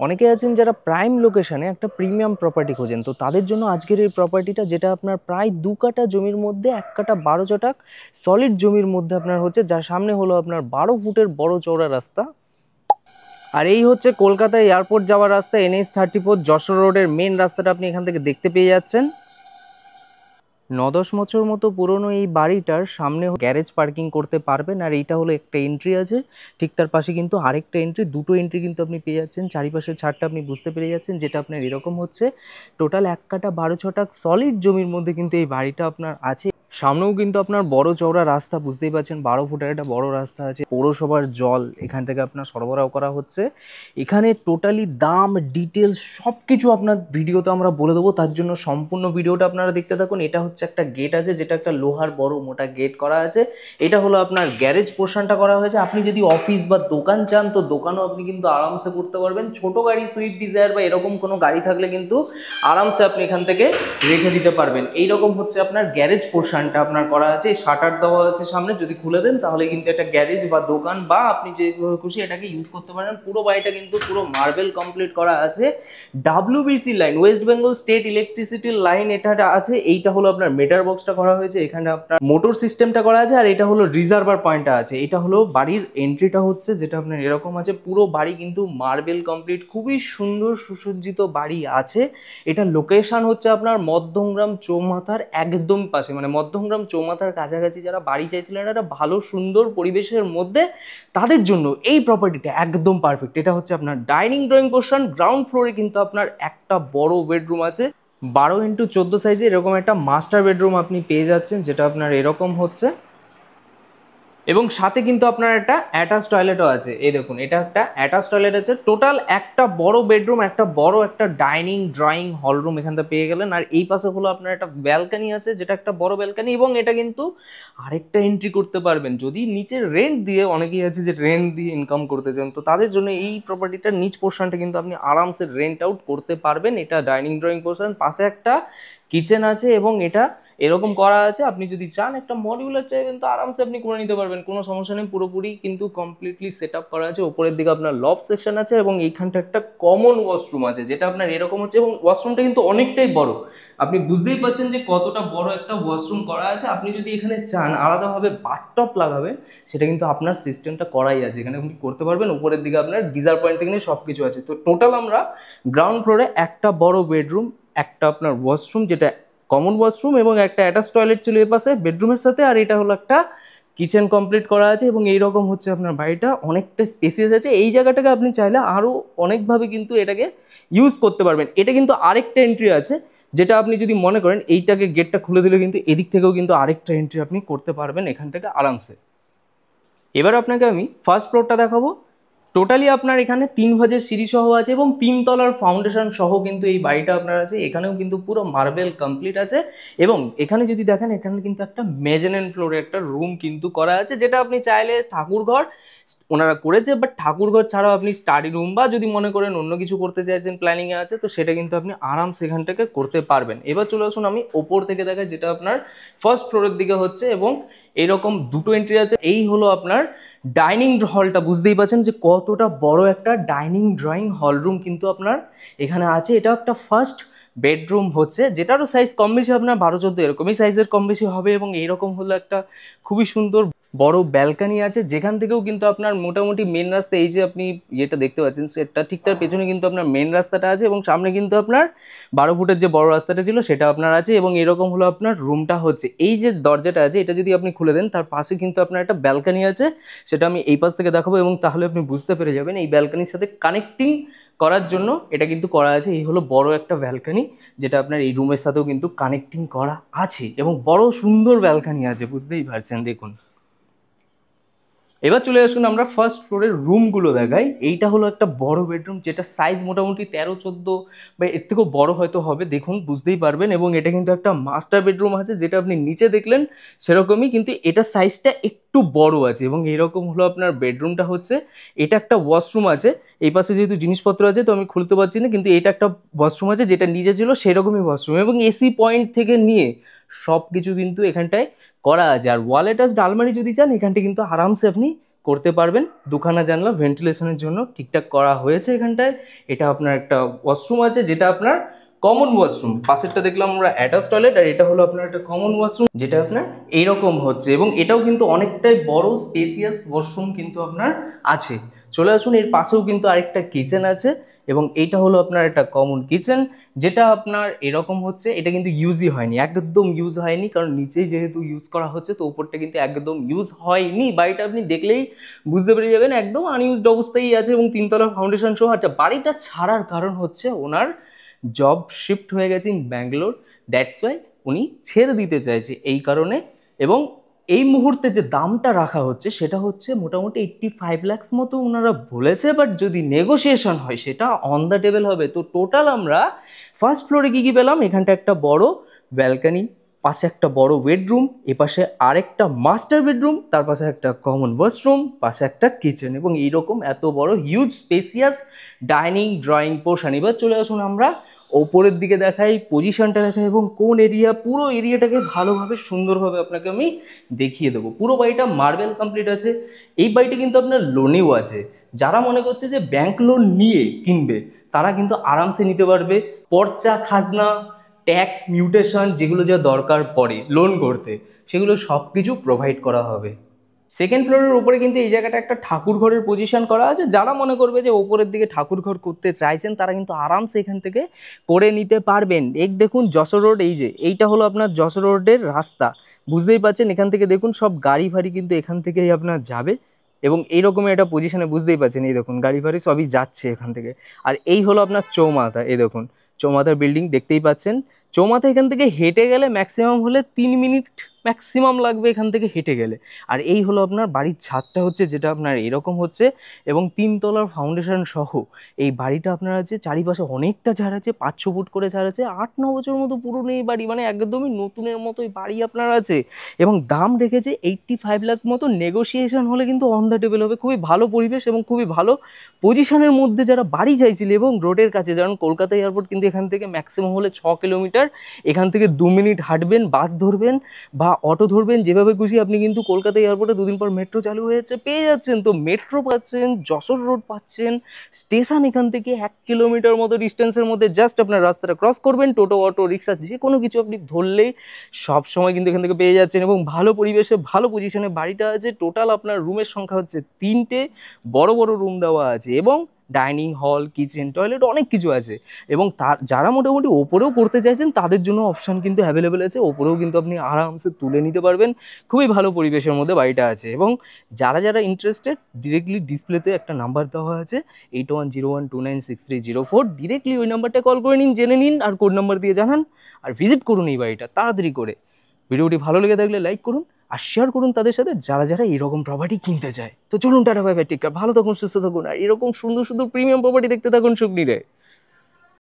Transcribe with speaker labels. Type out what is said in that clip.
Speaker 1: অনেকে আছেন যারা প্রাইম লোকেশনে একটা প্রিমিয়াম প্রপার্টি খোঁজেন, তো তাদের জন্য আজকের এই প্রপার্টিটা, যেটা আপনার প্রায় 2 কাঠা জমির মধ্যে 1 কাঠা 12 ছটাক সলিড জমির মধ্যে আপনার হচ্ছে, যার সামনে হলো আপনার 12 ফুটের বড় চওড়া রাস্তা। আর এই হচ্ছে কলকাতা এয়ারপোর্ট যাওয়ার রাস্তা, NH-34 যশোর রোডের মেন রাস্তাটা আপনি এখান থেকে দেখতে পেয়ে যাচ্ছেন। 9-10 বছর মতো পুরনো এই বাড়িটার সামনে গ্যারেজ পার্কিং করতে পারবেন। আর এইটা হলো একটা এন্ট্রি আছে, ঠিক তার পাশে কিন্তু আরেকটা এন্ট্রি, দুটো এন্ট্রি কিন্তু আপনি পেয়ে যাচ্ছেন। চারিপাশের ছাদটা আপনি বুঝতে পেরে যাচ্ছেন, যেটা আপনার এরকম হচ্ছে। টোটাল 1 কাঠা 12 ছটাক সলিড জমির মধ্যে কিন্তু এই বাড়িটা আপনার আছে। সামনেও কিন্তু আপনার বড় চওড়া রাস্তা, বুঝতেই পারছেন 12 ফুটের একটা বড় রাস্তা আছে। পৌরসভার জল এখান থেকে আপনার সরবরাহ করা হচ্ছে। এখানে টোটালি দাম, ডিটেলস সব কিছু আপনার ভিডিওতে আমরা বলে দেবো, তার জন্য সম্পূর্ণ ভিডিওটা আপনারা দেখতে থাকুন। এটা হচ্ছে একটা গেট আছে, যেটা একটা লোহার বড় মোটা গেট করা আছে। এটা হলো আপনার গ্যারেজ পোর্শনটা করা হয়েছে। আপনি যদি অফিস বা দোকান চান, তো দোকানও আপনি কিন্তু আরামসে করতে পারবেন। ছোট গাড়ি, সুইফট ডিজায়ার বা এরকম কোনো গাড়ি থাকলে কিন্তু আরামসে আপনি এখান থেকে রেখে দিতে পারবেন। এইরকম হচ্ছে আপনার গ্যারেজ পোর্শনটা আপনার করা আছে। শাটার দেওয়া আছে সামনে, যদি খুলে দেন তাহলে কিন্তু একটা গ্যারেজ বা দোকান বা আপনি যেভাবে খুশি এটাকে ইউজ করতে পারেন। পুরো বাড়িটা কিন্তু পুরো মার্বেল কমপ্লিট করা আছে। WBC line, West Bengal state electricity line এটা আছে। এইটা হলো আপনার মিটার বক্সটা করা হয়েছে, এখানে আপনার মোটর সিস্টেমটা করা আছে। আর এটা হলো রিজার্ভার পয়েন্টটা আছে। এটা হলো বাড়ির এন্ট্রিটা হচ্ছে, যেটা আপনার এরকম আছে। পুরো বাড়ি কিন্তু মার্বেল কমপ্লিট, খুবই সুন্দর সুসজ্জিত বাড়ি আছে। এটা লোকেশন হচ্ছে আপনার মধ্যমগ্রাম চৌমাথার একদম পাশে, মানে মধ্যমগ্রাম চৌমাথার কাছাকাছি যারা বাড়ি চাইছিলেন একটা ভালো সুন্দর পরিবেশের মধ্যে, তাদের জন্য এই প্রপার্টিটা একদম পারফেক্ট। এটা হচ্ছে আপনার ডাইনিং ড্রয়িং পোর্শন। গ্রাউন্ড ফ্লোরে কিন্তু আপনার একটা বড় বেডরুম আছে, 12x14 সাইজে এরকম একটা মাস্টার বেডরুম আপনি পেয়ে যাচ্ছেন, যেটা আপনার এরকম হচ্ছে। এবং সাথে কিন্তু আপনার একটা অ্যাটাচ টয়লেটও আছে। এই দেখুন, এটা একটা অ্যাটাচ টয়লেট আছে। টোটাল একটা বড় বেডরুম, একটা বড় একটা ডাইনিং ড্রয়িং হল রুম এখান থেকে পেয়ে গেলেন। আর এই পাশে হলো আপনার একটা ব্যালকানি আছে, যেটা একটা বড় ব্যালকানি। এবং এটা কিন্তু আরেকটা এন্ট্রি করতে পারবেন যদি নিচে রেন্ট দিয়ে, অনেকেই আছে যে রেন্ট দিয়ে ইনকাম করতে চান, তো তাদের জন্য এই প্রপার্টিটার নিচ পোর্শনটা কিন্তু আপনি আরামসে রেন্ট আউট করতে পারবেন। এটা ডাইনিং ড্রয়িং পোর্শন, পাশে একটা কিচেন আছে এবং এটা এরকম করা আছে। আপনি যদি চান একটা মডিউলার চাইবেন তো আরামসে আপনি করে নিতে পারবেন, কোনো সমস্যা নেই। পুরোপুরি কিন্তু কমপ্লিটলি সেট আপ করা আছে। উপরের দিকে আপনার লব সেকশন আছে এবং এইখানটা একটা কমন ওয়াশরুম আছে, যেটা আপনার এরকম হচ্ছে। এবং ওয়াশরুমটা কিন্তু অনেকটাই বড়, আপনি বুঝতেই পারছেন যে কতটা বড় একটা ওয়াশরুম করা আছে। আপনি যদি এখানে চান আলাদাভাবে বাথটব লাগাবেন, সেটা কিন্তু আপনার সিস্টেমটা করাই আছে, এখানে আপনি করতে পারবেন। উপরের দিকে আপনার গিজার পয়েন্ট থেকে নিয়ে সব কিছু আছে। তো টোটাল আমরা গ্রাউন্ড ফ্লোরে একটা বড় বেডরুম, একটা আপনার ওয়াশরুম, যেটা কমন ওয়াশরুম, এবং একটা অ্যাটাচ টয়লেট ছিল এই পাশে বেডরুমের সাথে। আর এটা হলো একটা কিচেন কমপ্লিট করা আছে। এবং এইরকম হচ্ছে আপনার বাড়িটা, অনেকটা স্পেসিয়াস আছে। এই জায়গাটাকে আপনি চাইলে আরও অনেকভাবে কিন্তু এটাকে ইউজ করতে পারবেন। এটা কিন্তু আরেকটা এন্ট্রি আছে, যেটা আপনি যদি মনে করেন এইটাকে গেটটা খুলে দিলে কিন্তু এদিক থেকেও কিন্তু আরেকটা এন্ট্রি আপনি করতে পারবেন এখান থেকে আরামসে। এবার আপনাকে আমি ফার্স্ট ফ্লোরটা দেখাবো। টোটালি আপনার এখানে 3 ভাঁজের সিঁড়ি সহ আছে এবং 3 তলার ফাউন্ডেশন সহ কিন্তু এই বাড়িটা আপনার আছে। এখানেও কিন্তু পুরো মার্বেল কমপ্লিট আছে। এবং এখানে যদি দেখেন, এখানে কিন্তু একটা মেজানিন ফ্লোরে একটা রুম কিন্তু করা আছে, যেটা আপনি চাইলে ঠাকুরঘর ওনারা করেছে, বাট ঠাকুরঘর ছাড়াও আপনি স্টাডি রুম বা যদি মনে করেন অন্য কিছু করতে চাইছেন, প্ল্যানিংয়ে আছে, তো সেটা কিন্তু আপনি আরামসে এখান থেকে করতে পারবেন। এবার চলে আসুন আমি ওপর থেকে দেখাই, যেটা আপনার ফার্স্ট ফ্লোরের দিকে হচ্ছে। এবং এইরকম দুটো এন্ট্রি আছে। এই হলো আপনার ডাইনিং হলটা, বুঝতেই পারছেন যে কতটা বড় একটা ডাইনিং ড্রয়িং হল রুম কিন্তু আপনার এখানে আছে। এটা একটা ফার্স্ট বেডরুম হচ্ছে, যেটারও সাইজ কম বেশি আপনার 12-14 এরকমই সাইজের কম বেশি হবে। এবং এইরকম হলো একটা খুবই সুন্দর বড় ব্যালকানি আছে, যেখান থেকেও কিন্তু আপনার মোটামুটি মেন রাস্তা, এই যে আপনি ইয়েটা দেখতে পাচ্ছেন সেটা, ঠিক তার পেছনে কিন্তু আপনার মেন রাস্তাটা আছে। এবং সামনে কিন্তু আপনার 12 ফুটের যে বড় রাস্তাটা ছিল সেটা আপনার আছে। এবং এরকম হলো আপনার রুমটা হচ্ছে। এই যে দরজাটা আছে, এটা যদি আপনি খুলে দেন, তার পাশে কিন্তু আপনার একটা ব্যালকানি আছে, সেটা আমি এই পাশ থেকে দেখাবো। এবং তাহলে আপনি বুঝতে পেরে যাবেন এই ব্যালকানির সাথে কানেক্টিং করার জন্য এটা কিন্তু করা আছে। এই হলো বড় একটা ব্যালকানি, যেটা আপনার এই রুমের সাথেও কিন্তু কানেক্টিং করা আছে। এবং বড় সুন্দর ব্যালকানি আছে, বুঝতেই পারছেন। দেখুন, এবার চলে আসুন আমরা ফার্স্ট ফ্লোরের রুমগুলো দেখাই। এইটা হলো একটা বড় বেডরুম, যেটা সাইজ মোটামুটি 13-14 বা এর থেকেও বড় হয়তো হবে, দেখুন বুঝতেই পারবেন। এবং এটা কিন্তু একটা মাস্টার বেডরুম আছে, যেটা আপনি নিচে দেখলেন সেরকমই, কিন্তু এটা সাইজটা একটু বড় আছে। এবং এইরকম হলো আপনার বেডরুমটা হচ্ছে। এটা একটা ওয়াশরুম আছে, এই পাশে যেহেতু জিনিসপত্র আছে তো আমি খুলতে পারছি না, কিন্তু এটা একটা ওয়াশরুম আছে, যেটা নিচে ছিল সেরকমই ওয়াশরুম। এবং এসি পয়েন্ট থেকে নিয়ে সব কিছু কিন্তু এখানটায় করা আছে। আর ওয়াল অ্যাটাচড আলমারি যদি চান, এখানটা কিন্তু আরামসে আপনি করতে পারবেন। দুখানা জানলা ভেন্টিলেশনের জন্য ঠিকঠাক করা হয়েছে এখানটায়। এটা আপনার একটা ওয়াশরুম আছে, যেটা আপনার কমন ওয়াশরুম। পাশেরটা দেখলাম আমরা অ্যাটাচ টয়লেট, আর এটা হলো আপনার একটা কমন ওয়াশরুম, যেটা আপনার এইরকম হচ্ছে। এবং এটাও কিন্তু অনেকটাই বড় স্পেসিয়াস ওয়াশরুম কিন্তু আপনার আছে। চলে আসুন, এর পাশেও কিন্তু আরেকটা কিচেন আছে, এবং এইটা হলো আপনার একটা কমন কিচেন, যেটা আপনার এরকম হচ্ছে। এটা কিন্তু ইউজই হয়নি, একদম ইউজ হয়নি, কারণ নিচেই যেহেতু ইউজ করা হচ্ছে, তো উপরটা কিন্তু একদম ইউজ হয়নি। বাড়িটা আপনি দেখলেই বুঝতে পেরে যাবেন একদম আনইউজড অবস্থায় আছে, এবং তিনতলার ফাউন্ডেশন সহ। আচ্ছা, বাড়িটা ছাড়ার কারণ হচ্ছে ওনার জব শিফট হয়ে গেছে ইন ব্যাঙ্গালোর, দ্যাটস ওয়াই উনি ছেড়ে দিতে চাইছে এই কারণে। এবং এই মুহূর্তে যে দামটা রাখা হচ্ছে সেটা হচ্ছে মোটামুটি 85 লাখস মতো ওনারা বলেছে, বাট যদি নেগোসিয়েশন হয় সেটা অন দ্য টেবিল হবে। তো টোটাল আমরা ফার্স্ট ফ্লোরে কী কী পেলাম, এখানটা একটা বড় ব্যালকানি, পাশে একটা বড় বেডরুম, এপাশে আরেকটা মাস্টার বেডরুম, তার পাশে একটা কমন ওয়াশরুম, পাশে একটা কিচেন, এবং এইরকম এত বড় huge spacious dining drawing portion. এবার চলে আসুন আমরা ওপরের দিকে দেখাই, পজিশনটা দেখাই, এবং কোন এরিয়া, পুরো এরিয়াটাকে ভালোভাবে সুন্দরভাবে আপনাকে আমি দেখিয়ে দেবো। পুরো বাড়িটা মার্বেল কমপ্লিট আছে। এই বাড়িটা কিন্তু আপনার লোনেও আছে। যারা মনে করছে যে ব্যাংক লোন নিয়ে কিনবে, তারা কিন্তু আরামসে নিতে পারবে। পর্চা, খাজনা, ট্যাক্স, মিউটেশন, যেগুলো যা দরকার পড়ে লোন করতে, সেগুলো সব কিছু প্রোভাইড করা হবে। সেকেন্ড ফ্লোরের উপরে কিন্তু এই জায়গাটা একটা ঠাকুর ঘরের পজিশন করা আছে। যারা মনে করবে যে ওপরের দিকে ঠাকুর ঘর করতে চাইছেন, তারা কিন্তু আরামসে এখান থেকে করে নিতে পারবেন। এই দেখুন যশোর রোড, এই যে এইটা হলো আপনার যশোর রোডের রাস্তা, বুঝতেই পারছেন। এখান থেকে দেখুন সব গাড়ি ফাড়ি কিন্তু এখান থেকেই আপনার যাবে, এবং এইরকমের একটা পজিশনে বুঝতেই পারছেন। এই দেখুন গাড়ি ফাড়ি সবই যাচ্ছে এখান থেকে। আর এই হলো আপনার চৌমাথা, এই দেখুন চৌমাথার বিল্ডিং দেখতেই পাচ্ছেন। চৌমাথা এখান থেকে হেঁটে গেলে ম্যাক্সিমাম হলে 3 মিনিট ম্যাক্সিমাম লাগবে এখান থেকে হেঁটে গেলে। আর এই হলো আপনার বাড়ির ছাদটা হচ্ছে, যেটা আপনার এরকম হচ্ছে, এবং 3 তলার ফাউন্ডেশন সহ এই বাড়িটা আপনার আছে। চারিপাশে অনেকটা ঝাড় আছে, 5-6 ফুট করে ঝাড় আছে। 8-9 বছর মতো পুরনো এই বাড়ি, মানে একদমই নতুনের মতোই বাড়ি আপনার আছে। এবং দাম রেখেছে 85 লাখ মতো। নেগোসিয়েশন হলে কিন্তু অন দ্য টেবিল হবে। খুবই ভালো পরিবেশ এবং খুবই ভালো পজিশনের মধ্যে যারা বাড়ি চাইছিল, এবং রোডের কাছে, যেমন কলকাতা এয়ারপোর্ট কিন্তু এখান থেকে ম্যাক্সিমাম হলে 6 কিলোমিটার। এখান থেকে 2 মিনিট হাঁটবেন, বাস ধরবেন বা অটো ধরবেন, যেভাবে খুশি আপনি কিন্তু কলকাতা এয়ারপোর্টে 2 দিন পর মেট্রো চালু হয়েছে পেয়ে যাচ্ছেন। তো মেট্রো পাচ্ছেন, যশোর রোড পাচ্ছেন, স্টেশন এখান থেকে 1 কিলোমিটার মতো ডিস্টেন্সের মধ্যে। জাস্ট আপনার রাস্তাটা ক্রস করবেন, টোটো, অটো, রিক্সা, যে কোনো কিছু আপনি ধরলেই সব সময় কিন্তু এখান থেকে পেয়ে যাচ্ছেন। এবং ভালো পরিবেশে ভালো পজিশনে বাড়িটা আছে। টোটাল আপনার রুমের সংখ্যা হচ্ছে 3টে, বড় বড় রুম দেওয়া আছে, এবং ডাইনিং হল, কিচেন, টয়লেট অনেক কিছু আছে। এবং তার যারা মোটামুটি ওপরেও করতে চাইছেন, তাদের জন্য অপশান কিন্তু অ্যাভেলেবেল আছে। ওপরেও কিন্তু আপনি আরামসে তুলে নিতে পারবেন। খুবই ভালো পরিবেশের মধ্যে বাড়িটা আছে। এবং যারা যারা ইন্টারেস্টেড, ডিরেক্টলি ডিসপ্লেতে একটা নাম্বার দেওয়া আছে 8101296304, ডিরেক্টলি ওই নাম্বারটা কল করে নিন, জেনে নিন, আর কোড নাম্বার দিয়ে জানান, আর ভিজিট করুন এই বাড়িটা তাড়াতাড়ি করে। ভিডিওটি ভালো লেগে থাকলে লাইক করুন, আর শেয়ার করুন তাদের সাথে যারা যারা এরকম প্রপার্টি কিনতে চায়। তো চলুন, ta-ta, bye bye, take care, ভালো থাকুন, সুস্থ থাকুন, আর এরকম সুন্দর সুন্দর প্রিমিয়াম প্রপার্টি দেখতে থাকুন শুকনিরে।